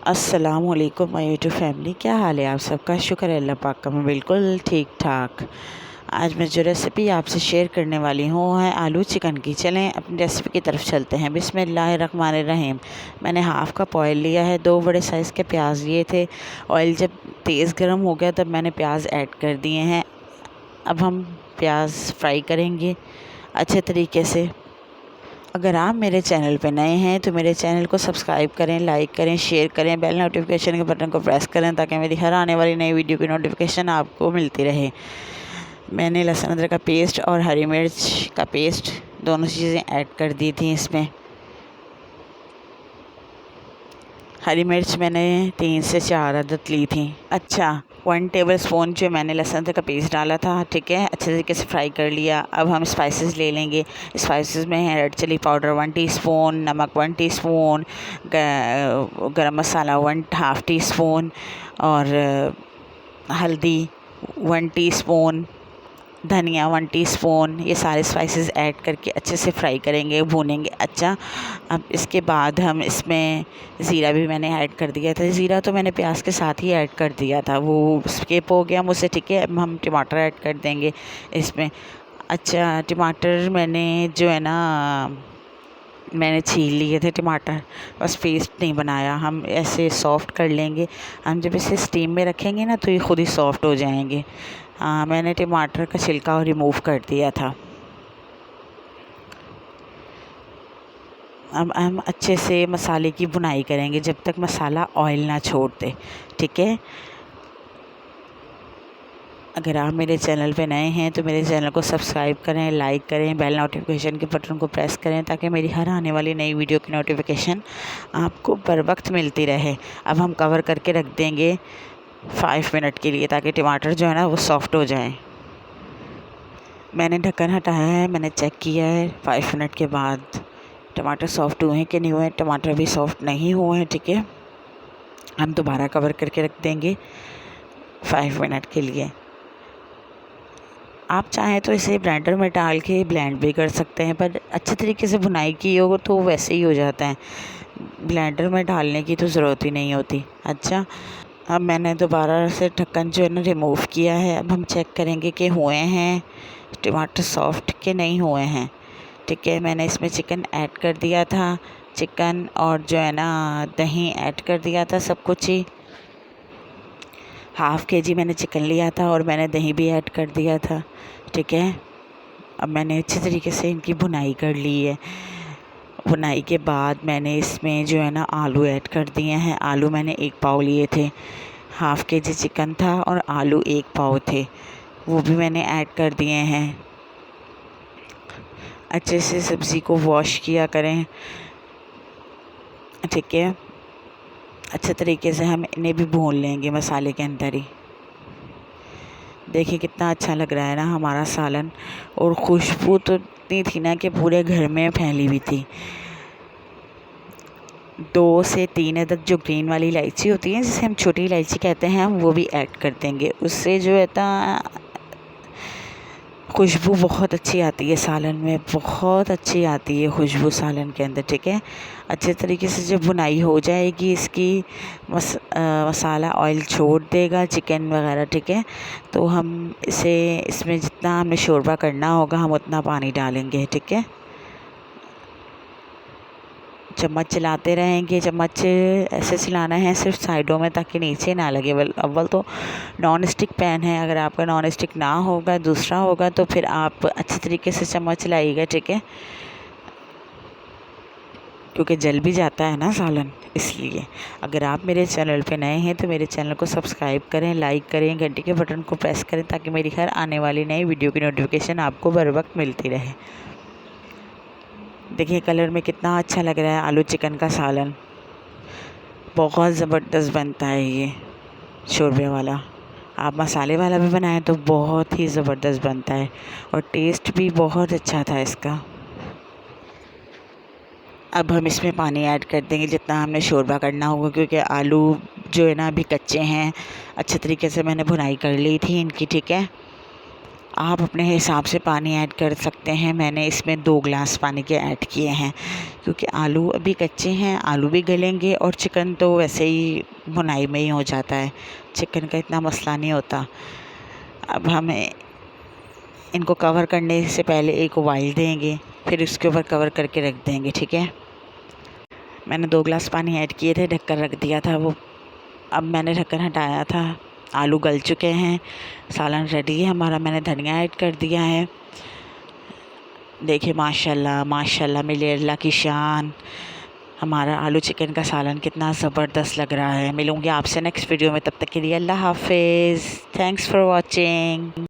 अस्सलामुअलैकुम my YouTube family, क्या हाल है आप सबका। शुक्र है अल्लाह पाक का, मैं बिल्कुल ठीक ठाक। आज मैं जो रेसिपी आपसे शेयर करने वाली हूँ है आलू चिकन की। चलें अपनी रेसिपी की तरफ चलते हैं। बिस्मिल्लाहिर्रहमानिर्रहीम। मैंने हाफ़ कप ऑयल लिया है, 2 बड़े साइज़ के प्याज लिए थे। ऑयल जब तेज़ गर्म हो गया तब मैंने प्याज ऐड कर दिए हैं। अब हम प्याज फ्राई करेंगे अच्छे तरीके से। अगर आप मेरे चैनल पर नए हैं तो मेरे चैनल को सब्सक्राइब करें, लाइक करें, शेयर करें, बेल नोटिफिकेशन के बटन को प्रेस करें ताकि मेरी हर आने वाली नई वीडियो की नोटिफिकेशन आपको मिलती रहे। मैंने लहसुन अदरक का पेस्ट और हरी मिर्च का पेस्ट दोनों चीज़ें ऐड कर दी थी इसमें। हरी मिर्च मैंने 3 से 4 अदद ली थी। 1 टेबल स्पून जो मैंने लहसुन अदरक का पेस्ट डाला था, ठीक है, अच्छे तरीके से फ्राई कर लिया। अब हम स्पाइसेस ले लेंगे। स्पाइसेस में है रेड चिली पाउडर 1 टीस्पून, नमक 1 टीस्पून, गरम मसाला 1/2 टीस्पून और हल्दी 1 टीस्पून, धनिया 1 टीस्पून। ये सारे स्पाइसेस ऐड करके अच्छे से फ्राई करेंगे, भूनेंगे। अब इसके बाद हम इसमें ज़ीरा भी मैंने ऐड कर दिया था। ज़ीरा तो मैंने प्याज के साथ ही ऐड कर दिया था, वो स्किप हो गया मुझसे, ठीक है। अब हम टमाटर ऐड कर देंगे इसमें। टमाटर मैंने जो है ना मैंने छील लिए थे टमाटर, बस पेस्ट नहीं बनाया। हम ऐसे सॉफ़्ट कर लेंगे। हम जब इसे स्टीम में रखेंगे ना तो ये खुद ही सॉफ़्ट हो जाएंगे। मैंने टमाटर का छिलका रिमूव कर दिया था। अब हम अच्छे से मसाले की भुनाई करेंगे जब तक मसाला ऑयल ना छोड़ दे, ठीक है। अगर आप मेरे चैनल पे नए हैं तो मेरे चैनल को सब्सक्राइब करें, लाइक करें, बेल नोटिफिकेशन के बटन को प्रेस करें ताकि मेरी हर आने वाली नई वीडियो की नोटिफिकेशन आपको बर वक्त मिलती रहे। अब हम कवर करके रख देंगे 5 मिनट के लिए ताकि टमाटर जो है ना वो सॉफ़्ट हो जाए। मैंने ढक्कन हटाया है, मैंने चेक किया है 5 मिनट के बाद टमाटर सॉफ़्ट हुए हैं कि नहीं हुए। टमाटर भी सॉफ़्ट नहीं हुए हैं, ठीक है। हम दोबारा कवर करके रख देंगे 5 मिनट के लिए। आप चाहें तो इसे ब्लेंडर में डाल के ब्लेंड भी कर सकते हैं, पर अच्छे तरीके से भुनाई की हो तो वैसे ही हो जाता है, ब्लेंडर में डालने की तो ज़रूरत ही नहीं होती। अब मैंने दोबारा से ढक्कन जो है ना रिमूव किया है। अब हम चेक करेंगे कि हुए हैं टमाटर सॉफ़्ट के नहीं हुए हैं, ठीक है। मैंने इसमें चिकन ऐड कर दिया था, चिकन और जो है ना दही ऐड कर दिया था, सब कुछ ही। ½ kg मैंने चिकन लिया था और मैंने दही भी ऐड कर दिया था, ठीक है। अब मैंने अच्छे तरीके से इनकी भुनाई कर ली है। भुनाई के बाद मैंने इसमें जो है ना आलू ऐड कर दिए हैं। आलू मैंने 1 पाव लिए थे। ½ kg चिकन था और आलू 1 पाव थे, वो भी मैंने ऐड कर दिए हैं। अच्छे से सब्ज़ी को वॉश किया करें, ठीक है। अच्छे तरीके से हम इन्हें भी भून लेंगे मसाले के अंदर ही। देखिए कितना अच्छा लग रहा है ना हमारा सालन, और खुशबू तो इतनी थी ना कि पूरे घर में फैली हुई थी। 2 से 3 अदद जो ग्रीन वाली इलायची होती है, जिसे हम छोटी इलायची कहते हैं, हम वो भी ऐड कर देंगे। उससे जो है ना खुशबू बहुत अच्छी आती है सालन में, बहुत अच्छी आती है खुशबू सालन के अंदर, ठीक है। अच्छे तरीके से जब भुनाई हो जाएगी इसकी, मसाला ऑयल छोड़ देगा चिकन वगैरह, ठीक है, तो हम इसमें जितना हमें शोरबा करना होगा हम उतना पानी डालेंगे, ठीक है। चम्मच चलाते रहेंगे। चम्मच ऐसे चलाना है सिर्फ साइडों में ताकि नीचे ना लगे। अव्वल तो नॉन स्टिक पैन है, अगर आपका नॉन स्टिक ना होगा, दूसरा होगा, तो फिर आप अच्छे तरीके से चम्मच चलाइएगा, ठीक है, क्योंकि जल भी जाता है ना सालन, इसलिए। अगर आप मेरे चैनल पे नए हैं तो मेरे चैनल को सब्सक्राइब करें, लाइक करें, घंटी के बटन को प्रेस करें ताकि मेरी हर आने वाली नई वीडियो की नोटिफिकेशन आपको बर वक्त मिलती रहे। देखिए कलर में कितना अच्छा लग रहा है आलू चिकन का सालन, बहुत ज़बरदस्त बनता है ये शोरबे वाला। आप मसाले वाला भी बनाएं तो बहुत ही ज़बरदस्त बनता है और टेस्ट भी बहुत अच्छा था इसका। अब हम इसमें पानी ऐड कर देंगे जितना हमने शोरबा करना होगा, क्योंकि आलू जो है ना अभी कच्चे हैं। अच्छे तरीके से मैंने भुनाई कर ली थी इनकी, ठीक है। आप अपने हिसाब से पानी ऐड कर सकते हैं। मैंने इसमें 2 ग्लास पानी के ऐड किए हैं क्योंकि आलू अभी कच्चे हैं, आलू भी गलेंगे और चिकन तो वैसे ही भुनाई में ही हो जाता है, चिकन का इतना मसला नहीं होता। अब हमें इनको कवर करने से पहले एक उबाल देंगे, फिर उसके ऊपर कवर करके रख देंगे, ठीक है। मैंने 2 ग्लास पानी ऐड किए थे, ढककर रख दिया था वो। अब मैंने ढक्कन हटाया था, आलू गल चुके हैं, सालन रेडी है हमारा। मैंने धनिया ऐड कर दिया है। देखिए माशाल्लाह माशाल्लाह, मेरे अल्लाह की शान, हमारा आलू चिकन का सालन कितना ज़बरदस्त लग रहा है। मिलूँगी आपसे नेक्स्ट वीडियो में, तब तक के लिए अल्लाह हाफिज़। Thanks for watching.